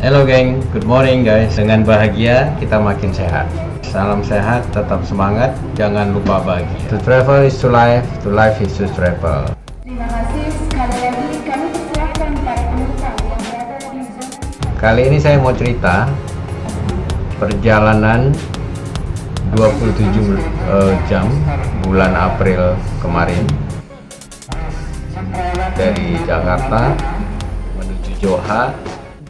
Hello geng, good morning guys. Dengan bahagia kita makin sehat. Salam sehat, tetap semangat, jangan lupa bahagia. To travel is to life is to travel. Terima kasih sekali lagi kami persilahkan para penumpang yang berada di zona. Kali ini saya mau cerita perjalanan 27 jam bulan April kemarin dari Jakarta menuju Doha.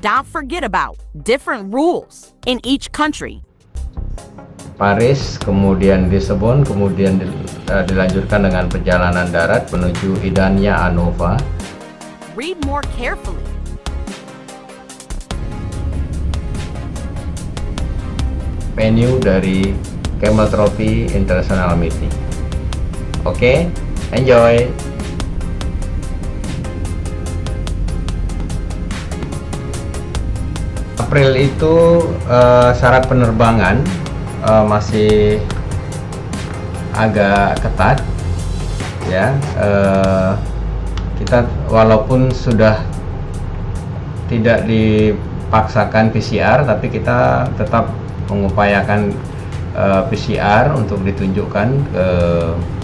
Don't forget about different rules in each country. Paris, kemudian Lisbon, kemudian dilanjutkan dengan perjalanan darat menuju Idania Anova. Read more carefully. Venue dari Camel Trophy International Meeting. Oke, enjoy. April itu syarat penerbangan masih agak ketat ya. Kita walaupun sudah tidak dipaksakan PCR, tapi kita tetap mengupayakan PCR untuk ditunjukkan ke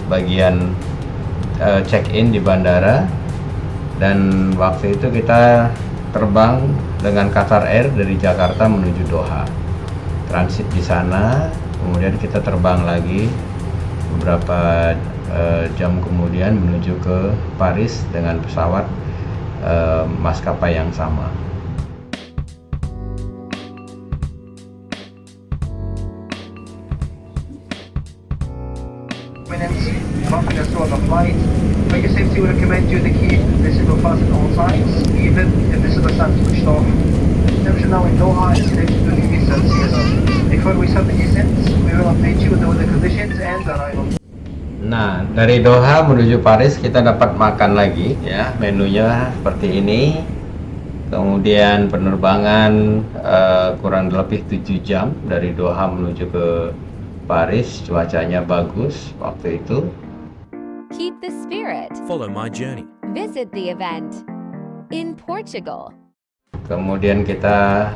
bagian check-in di bandara. Dan waktu itu kita terbang dengan Qatar Air dari Jakarta menuju Doha, transit di sana, kemudian kita terbang lagi beberapa jam kemudian menuju ke Paris dengan pesawat maskapai yang sama. Bumping us on the flight. For your safety, we recommend you to keep the signal fast at all times, even if the signal is switched off. Temperature now in Doha is 32 degrees Celsius. Before we start the descent, we will update you with the weather conditions and arrival. Nah, dari Doha menuju Paris kita dapat makan lagi ya. Menunya seperti ini. Kemudian penerbangan kurang lebih 7 jam dari Doha menuju ke Paris. Cuacanya bagus waktu itu. Keep the spirit. Follow my journey. Visit the event in Portugal. Kemudian kita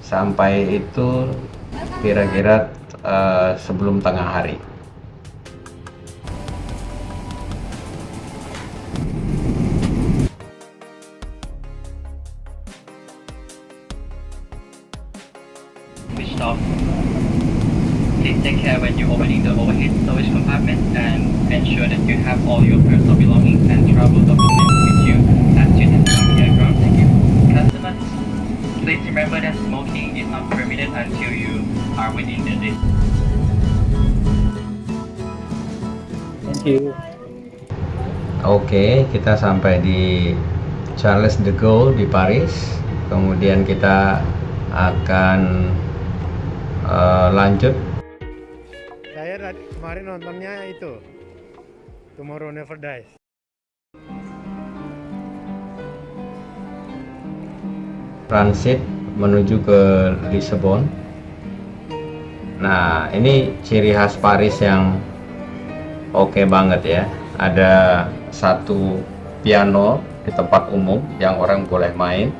sampai itu kira-kira sebelum tengah hari. Switched off. Please take care when you're opening the overhead storage compartment and ensure that you have all your personal belongings and travel documents with you as you depart the aircraft. Thank you. Customers, please remember that smoking is not permitted until you are within the list. Thank you. Oke, kita sampai di Charles de Gaulle di Paris. Kemudian kita akan lanjut. Saya kemarin nontonnya itu Tomorrow Never Dies. Transit menuju ke Lisbon. Nah, ini ciri khas Paris yang oke banget ya. Ada satu piano di tempat umum yang orang boleh main.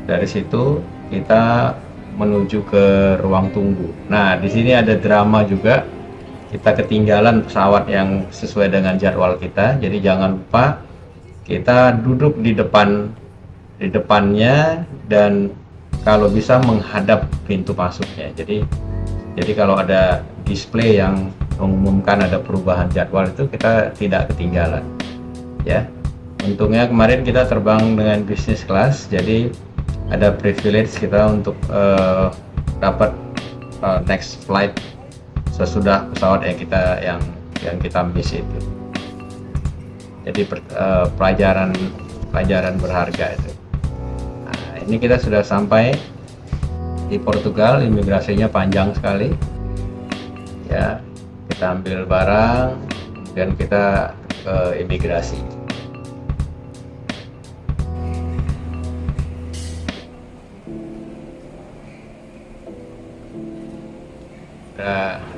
Dari situ kita menuju ke ruang tunggu. Nah, di sini ada drama juga. Kita ketinggalan pesawat yang sesuai dengan jadwal kita. Jadi jangan lupa kita duduk di depannya dan kalau bisa menghadap pintu masuknya. Jadi kalau ada display yang mengumumkan ada perubahan jadwal itu kita tidak ketinggalan. Ya. Untungnya kemarin kita terbang dengan business class, jadi ada privilege kita untuk dapat next flight sesudah pesawat yang kita miss itu. Jadi pelajaran berharga itu. Nah, ini kita sudah sampai di Portugal. Imigrasinya panjang sekali. Ya, kita ambil barang, kemudian kita ke imigrasi.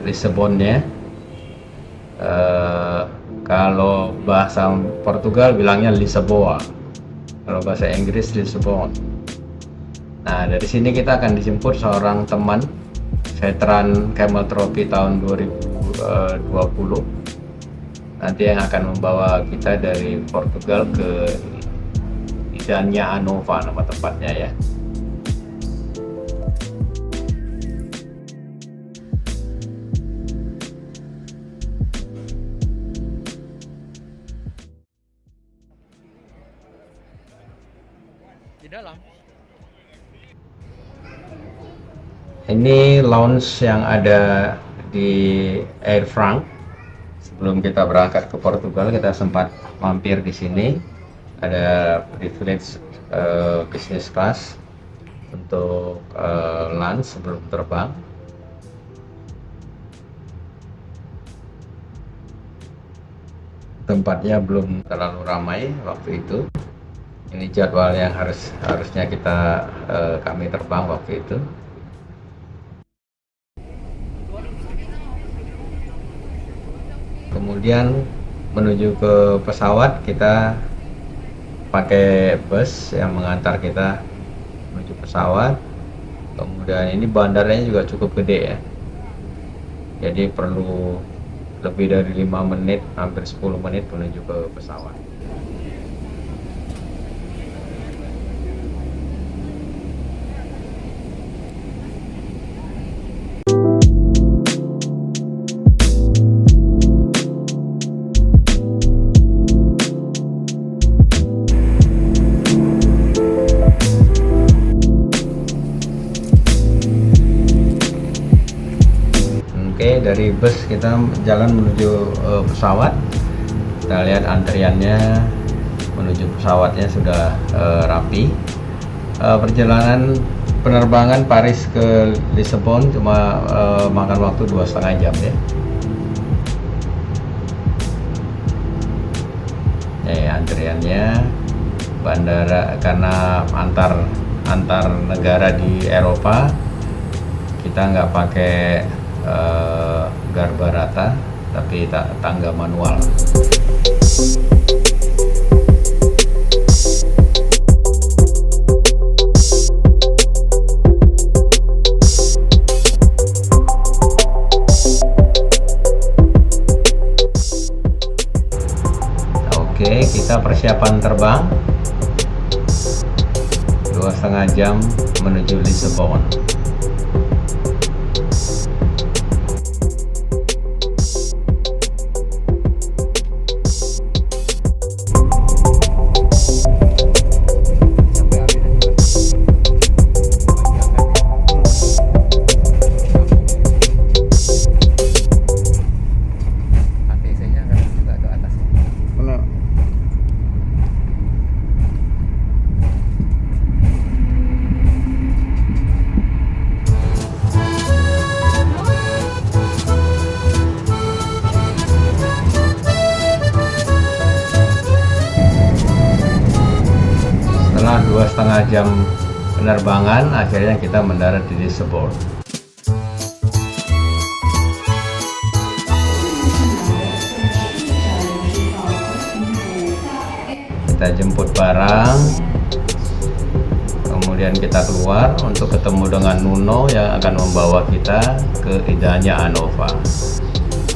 Lisbonnya, kalau bahasa Portugal bilangnya Lisboa, kalau bahasa Inggris Lisbon. Nah, dari sini kita akan dijemput seorang teman veteran Camel Trophy tahun 2020. Nanti yang akan membawa kita dari Portugal ke Idania Anova, nama tempatnya ya. Di dalam. Ini lounge yang ada di Air France. Sebelum kita berangkat ke Portugal, kita sempat mampir di sini. Ada privilege business class untuk lunch sebelum terbang. Tempatnya belum terlalu ramai waktu itu. Ini jadwal yang harusnya kami terbang waktu itu. Kemudian menuju ke pesawat, kita pakai bus yang mengantar kita menuju pesawat. Kemudian ini bandaranya juga cukup gede ya, jadi perlu lebih dari 5 menit, hampir 10 menit menuju ke pesawat. Oke, dari bus kita jalan menuju pesawat. Kita lihat antriannya menuju pesawatnya sudah rapi. Perjalanan penerbangan Paris ke Lisbon cuma makan waktu 2,5 jam ya. Antriannya bandara, karena antar negara di Eropa kita nggak pakai garba rata, tapi tangga manual. Oke, kita persiapan terbang 2,5 jam menuju Lisbon. Setelah 2,5 jam penerbangan, akhirnya kita mendarat di Lisbon. Kita jemput barang, kemudian kita keluar untuk ketemu dengan Nuno yang akan membawa kita ke Idania Anova.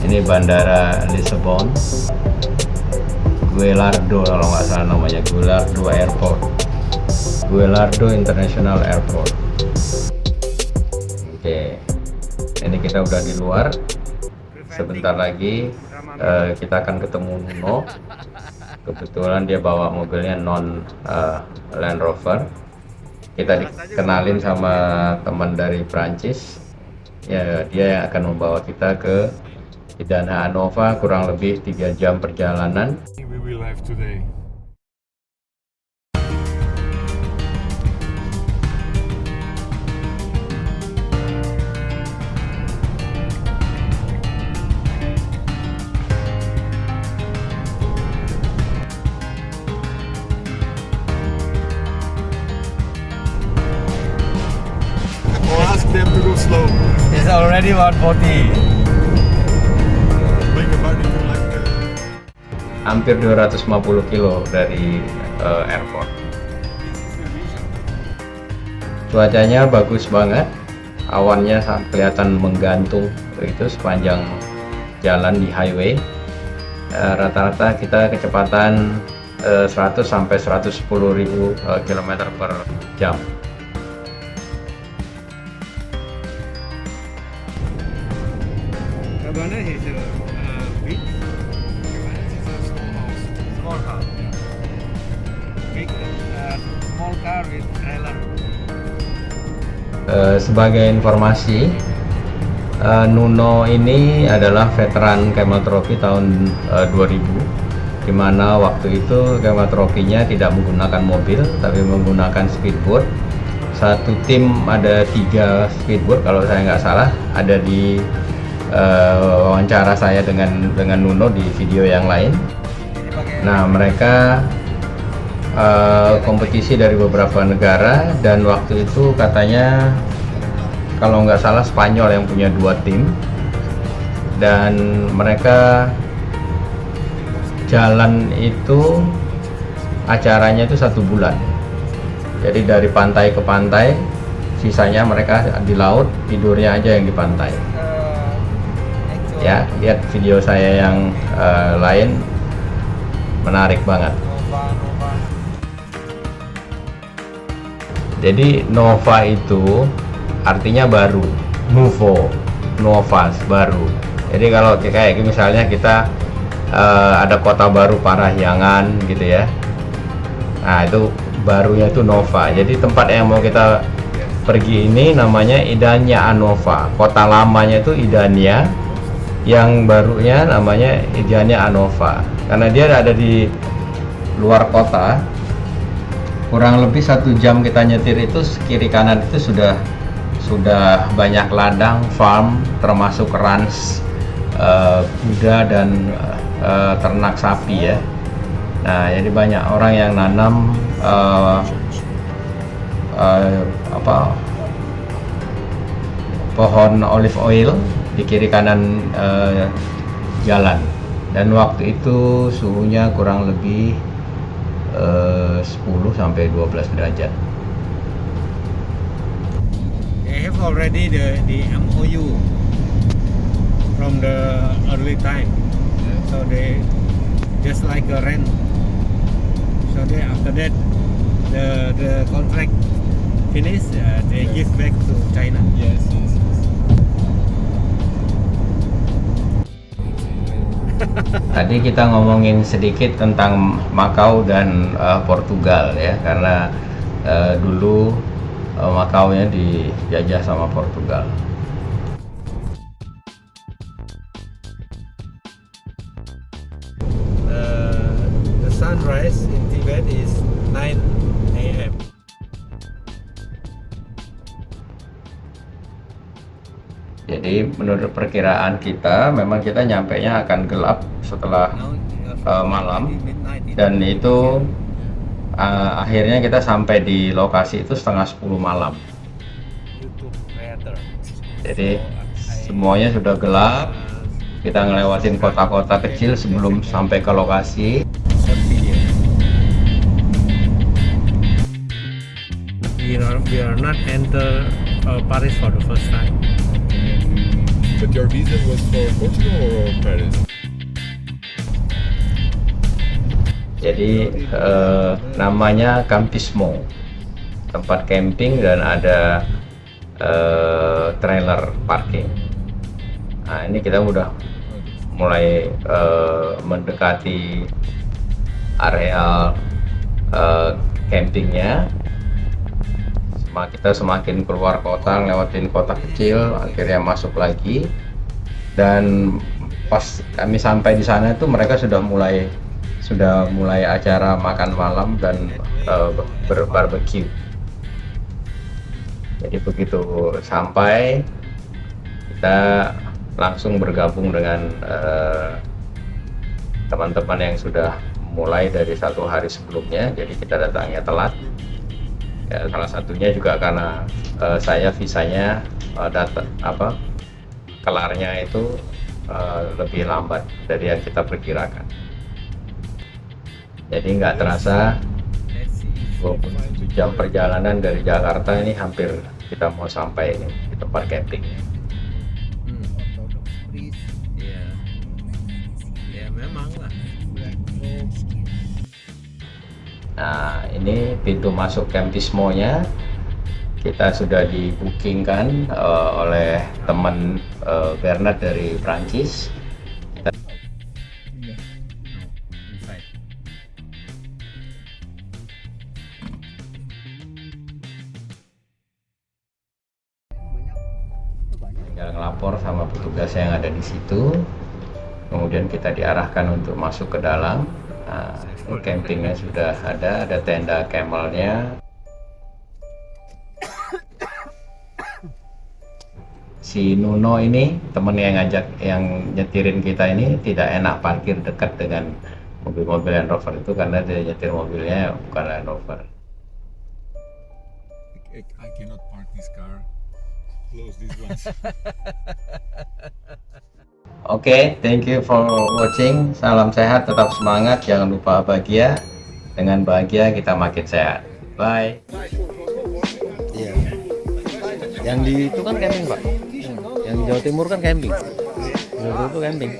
Ini bandara Lisbon, Guelardo kalau nggak salah namanya, Guelardo Airport, Guelardo International Airport. Oke, ini kita udah di luar. Sebentar lagi kita akan ketemu Nuno. Kebetulan dia bawa mobilnya non Land Rover. Kita dikenalin sama teman dari Prancis. Ya, dia yang akan membawa kita ke Idania Anova, kurang lebih 3 jam perjalanan. We will have today. Ask them to go slow. It's already 140. Make a barbecue like that. Hampir 250 kilo dari airport. Cuacanya bagus banget, awannya kelihatan menggantung itu sepanjang jalan di highway. Rata-rata kita kecepatan 100 sampai 110.000 km per jam. Cabanas is a big small house. Big small car with trailer. Sebagai informasi, Nuno ini adalah veteran Camel Trophy tahun 2000, di mana waktu itu Camel Trophy-nya tidak menggunakan mobil tapi menggunakan speedboat. Satu tim ada 3 speedboat kalau saya nggak salah, ada di wawancara saya dengan Nuno di video yang lain. Nah, mereka kompetisi dari beberapa negara, dan waktu itu katanya kalau nggak salah Spanyol yang punya 2 tim, dan mereka jalan itu acaranya itu 1 bulan. Jadi dari pantai ke pantai, sisanya mereka di laut, tidurnya aja yang di pantai. Ya, lihat video saya yang lain, menarik banget. Jadi Nova itu artinya baru, Novas baru. Jadi kalau kayak misalnya kita ada kota baru Parahyangan gitu ya, nah itu barunya itu Nova. Jadi tempat yang mau kita pergi ini namanya Idania Anova. Kota lamanya itu Idania, yang barunya namanya Idania Anova. Karena dia ada di luar kota, kurang lebih 1 jam kita nyetir itu kiri kanan itu sudah banyak ladang, farm, termasuk ranch kuda dan ternak sapi ya. Nah, jadi banyak orang yang nanam pohon olive oil di kiri kanan jalan. Dan waktu itu suhunya kurang lebih 10 sampai 12 derajat. They have already the MOU from the early time, so they just like a rent. So they after that the contract finish, they give back to China. Yes. Tadi kita ngomongin sedikit tentang Macau dan Portugal ya, karena dulu Macau-nya dijajah sama Portugal. The sunrise in Tibet is 9 a.m. Jadi menurut perkiraan kita, memang kita nyampainya akan gelap setelah malam, dan itu akhirnya kita sampai di lokasi itu setengah 10 malam. Jadi semuanya sudah gelap, kita ngelewatin kota-kota kecil sebelum sampai ke lokasi. We are not enter Paris for the first time. But your visa was for Portugal or Paris? Jadi namanya Campismo, tempat camping dan ada trailer parking. Nah, ini kita udah mulai mendekati area campingnya. Kita semakin keluar kota, ngelewatin kota kecil, akhirnya masuk lagi. Dan pas kami sampai di sana itu mereka sudah mulai acara makan malam dan berbarbecue. Jadi begitu sampai, kita langsung bergabung dengan teman-teman yang sudah mulai dari 1 hari sebelumnya. Jadi kita datangnya telat. Ya, salah satunya juga karena saya visanya kelarnya itu lebih lambat dari yang kita perkirakan. Jadi nggak terasa 27 jam perjalanan dari Jakarta, ini hampir kita mau sampai ini di tempat camping. Iya. Ya memang lah. Nah, ini pintu masuk Campismo-nya kita sudah dibookingkan oleh teman Bernard dari Prancis. Inside. Tinggal ngelapor sama petugas yang ada di situ, kemudian kita diarahkan untuk masuk ke dalam. Nah, ini campingnya sudah ada tenda camelnya. Si Nuno ini temen yang nyetirin kita ini tidak enak parkir dekat dengan mobil-mobil Land Rover itu karena dia nyetir mobilnya bukan Land Rover. I cannot park this car. Close these ones. Oke, thank you for watching. Salam sehat, tetap semangat, jangan lupa bahagia. Dengan bahagia kita makin sehat. Bye. Iya. Yang di itu kan camping, Pak. Yang Jawa Timur kan camping. Jawa Timur itu camping.